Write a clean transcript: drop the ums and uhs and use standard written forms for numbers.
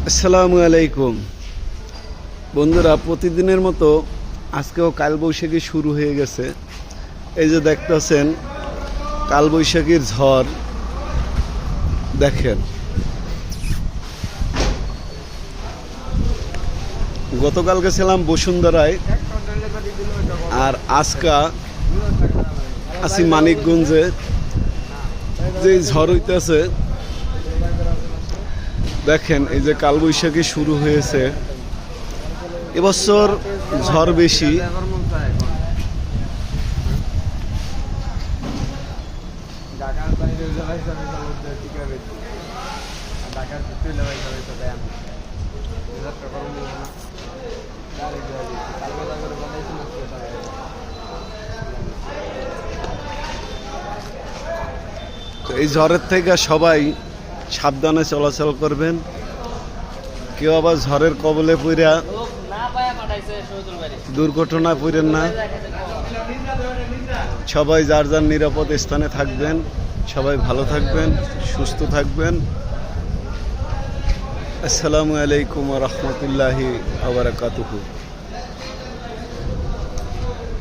আসসালামু আলাইকুম বন্ধুরা, প্রতিদিনের মতো আজকেও কালবৈশাখী শুরু হয়ে গেছে। এই যে দেখতেছেন কালবৈশাখীর ঝড় দেখেন। গতকালকে ছিলাম বসুন্ধরায়, আর আজকা আছি মানিকগঞ্জে। যে ঝড় হইতেছে দেখেন, এই যে কালবৈশাখী শুরু হয়েছে। এবছর ঝড় বেশি। এই ঝড়ের থেকে সবাই সাবধানে চলাচল করবেন। কেউ আবার ঝড়ের কবলে পইরা দুর্ঘটনায় পড়েন না। সবাই যার যার নিরাপদ স্থানে থাকবেন। সবাই ভালো থাকবেন, সুস্থ থাকবেন। আসসালামু আলাইকুম ওয়া রাহমাতুল্লাহি ওয়া বারাকাতুহু।